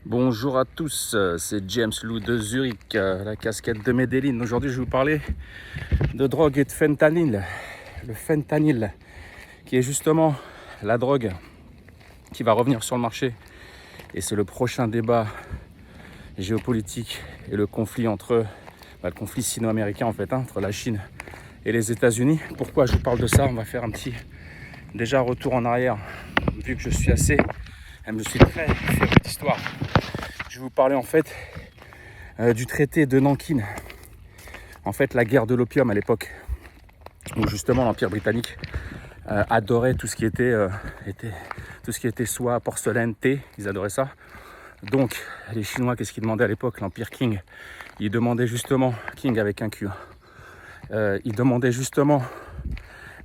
Bonjour à tous, c'est James Lou de Zurich, la casquette de Medellin. Aujourd'hui, je vais vous parler de drogue et de fentanyl. Le fentanyl, qui est justement la drogue qui va revenir sur le marché. Et c'est le prochain débat géopolitique et le conflit le conflit sino-américain en fait, entre la Chine et les États-Unis. Pourquoi je vous parle de ça? On va faire un petit retour en arrière, vu que je suis très féru d'histoire. Je vais vous parler en fait du traité de Nankin. En fait, la guerre de l'opium à l'époque, où justement l'Empire britannique adorait tout ce qui était soie, porcelaine, thé. Ils adoraient ça. Donc, les Chinois, qu'est-ce qu'ils demandaient à l'époque? L'Empire Qing, ils demandaient justement, Qing avec un Q, ils demandaient justement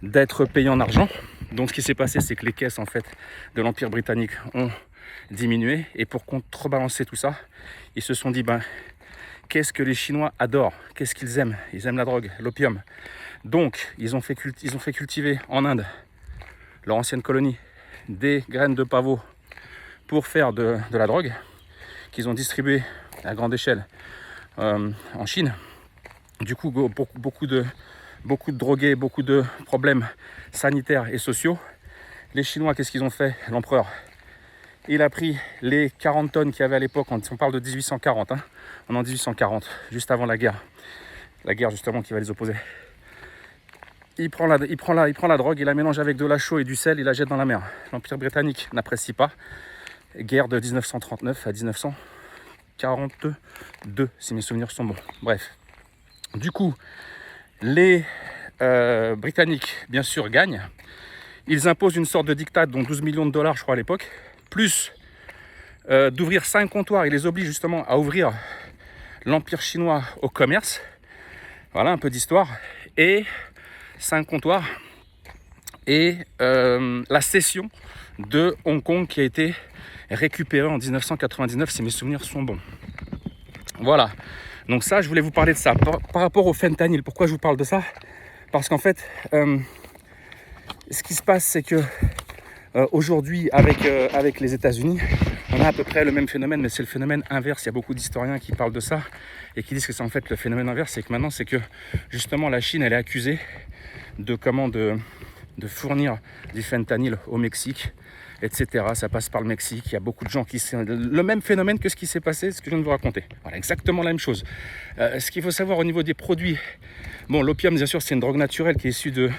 d'être payés en argent. Donc, ce qui s'est passé, c'est que les caisses en fait de l'Empire britannique ont diminué. Et pour contrebalancer tout ça, ils se sont dit, qu'est-ce que les Chinois adorent? Qu'est-ce qu'ils aiment? Ils aiment la drogue, l'opium. Donc, ils ont fait cultiver en Inde, leur ancienne colonie, des graines de pavot pour faire de la drogue, qu'ils ont distribué à grande échelle en Chine. Du coup, beaucoup de drogués, beaucoup de problèmes sanitaires et sociaux. Les Chinois, qu'est-ce qu'ils ont fait? L'empereur, il a pris les 40 tonnes qu'il y avait à l'époque, on parle de 1840, on est en 1840, juste avant la guerre justement qui va les opposer. Il prend la drogue, il la mélange avec de la chaux et du sel, il la jette dans la mer. L'Empire britannique n'apprécie pas. Guerre de 1939 à 1942, si mes souvenirs sont bons. Bref. Du coup, les Britanniques, bien sûr, gagnent. Ils imposent une sorte de diktat, dont 12 millions de dollars, je crois, à l'époque, plus d'ouvrir 5 comptoirs. Ils les obligent justement à ouvrir l'Empire chinois au commerce. Voilà, un peu d'histoire. Et 5 comptoirs. Et la cession de Hong Kong qui a été récupérée en 1999, si mes souvenirs sont bons. Voilà. Donc ça, je voulais vous parler de ça. Par rapport au fentanyl, pourquoi je vous parle de ça? Parce qu'en fait, ce qui se passe, c'est que aujourd'hui, avec les États-Unis, on a à peu près le même phénomène, mais c'est le phénomène inverse. Il y a beaucoup d'historiens qui parlent de ça et qui disent que c'est en fait le phénomène inverse. C'est que maintenant, c'est que justement la Chine, elle est accusée de fournir du fentanyl au Mexique, etc. Ça passe par le Mexique. Il y a beaucoup de gens qui... C'est le même phénomène que ce qui s'est passé, ce que je viens de vous raconter. Voilà, exactement la même chose. Ce qu'il faut savoir au niveau des produits... Bon, l'opium, bien sûr, c'est une drogue naturelle qui est issue du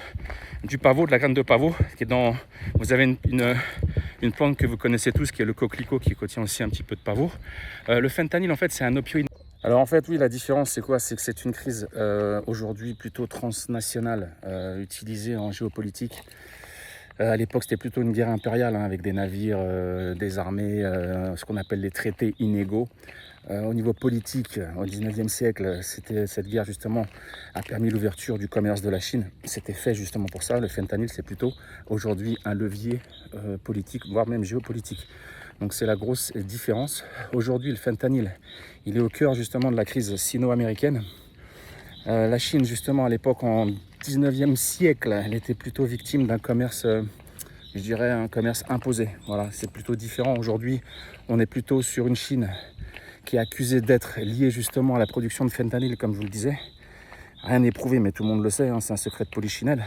pavot, de la graine de pavot, qui est dans... Vous avez une plante que vous connaissez tous, qui est le coquelicot, qui contient aussi un petit peu de pavot. Le fentanyl, en fait, c'est un opioïde. Alors en fait, oui, la différence, c'est quoi? C'est que c'est une crise aujourd'hui plutôt transnationale, utilisée en géopolitique. À l'époque, c'était plutôt une guerre impériale, avec des navires, des armées, ce qu'on appelle les traités inégaux. Au niveau politique, au 19e siècle, cette guerre justement a permis l'ouverture du commerce de la Chine. C'était fait justement pour ça. Le fentanyl, c'est plutôt aujourd'hui un levier politique, voire même géopolitique. Donc c'est la grosse différence. Aujourd'hui, le fentanyl, il est au cœur justement de la crise sino-américaine. La Chine, justement, à l'époque, en 19e siècle, elle était plutôt victime d'un commerce, je dirais, un commerce imposé. Voilà, c'est plutôt différent. Aujourd'hui, on est plutôt sur une Chine qui est accusée d'être liée justement à la production de fentanyl, comme je vous le disais. Rien n'est prouvé, mais tout le monde le sait, c'est un secret de polichinelle.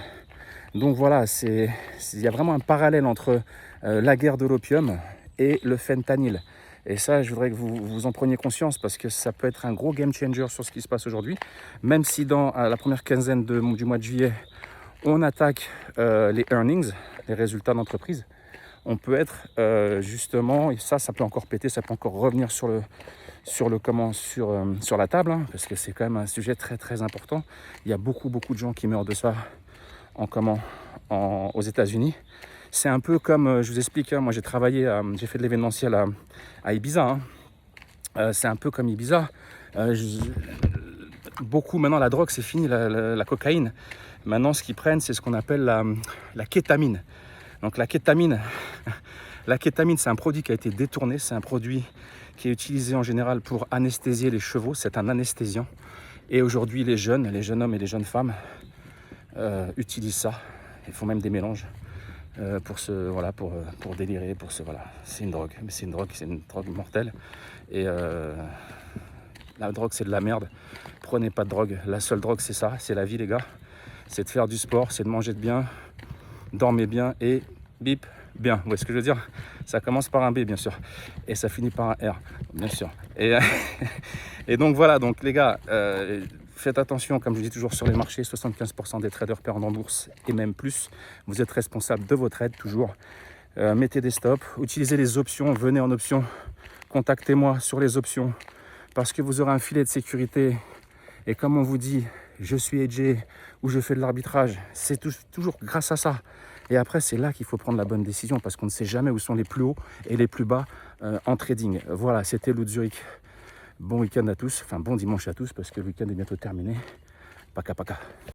Donc voilà, il y a vraiment un parallèle entre la guerre de l'opium et le fentanyl. Et ça, je voudrais que vous en preniez conscience parce que ça peut être un gros game changer sur ce qui se passe aujourd'hui. Même si dans la première quinzaine du mois de juillet, on attaque les earnings, les résultats d'entreprise, on peut être justement, et ça peut encore péter, ça peut encore revenir sur la table, parce que c'est quand même un sujet très très important. Il y a beaucoup de gens qui meurent de ça aux États-Unis. C'est un peu comme, je vous explique, moi j'ai fait de l'événementiel à Ibiza. C'est un peu comme Ibiza. Beaucoup maintenant, la drogue c'est fini, la cocaïne. Maintenant ce qu'ils prennent, c'est ce qu'on appelle la kétamine. Donc la kétamine c'est un produit qui a été détourné, c'est un produit qui est utilisé en général pour anesthésier les chevaux, c'est un anesthésiant. Et aujourd'hui les jeunes hommes et les jeunes femmes utilisent ça. Ils font même des mélanges. voilà, pour délirer, voilà. C'est une drogue, mais c'est une drogue mortelle. Et la drogue, c'est de la merde. Prenez pas de drogue. La seule drogue, c'est ça, c'est la vie, les gars. C'est de faire du sport, c'est de manger de bien, dormez bien et bip, bien. Vous voyez ce que je veux dire? Ça commence par un B, bien sûr, et ça finit par un R, bien sûr. Et donc voilà, donc les gars, faites attention, comme je dis toujours sur les marchés, 75% des traders perdent en bourse et même plus. Vous êtes responsable de vos trades toujours. Mettez des stops, utilisez les options, venez en option, contactez-moi sur les options parce que vous aurez un filet de sécurité. Et comme on vous dit, je suis hedgé ou je fais de l'arbitrage, c'est toujours grâce à ça. Et après, c'est là qu'il faut prendre la bonne décision parce qu'on ne sait jamais où sont les plus hauts et les plus bas en trading. Voilà, c'était Lou de Zurich. Bon week-end à tous, enfin bon dimanche à tous parce que le week-end est bientôt terminé. Paka paka.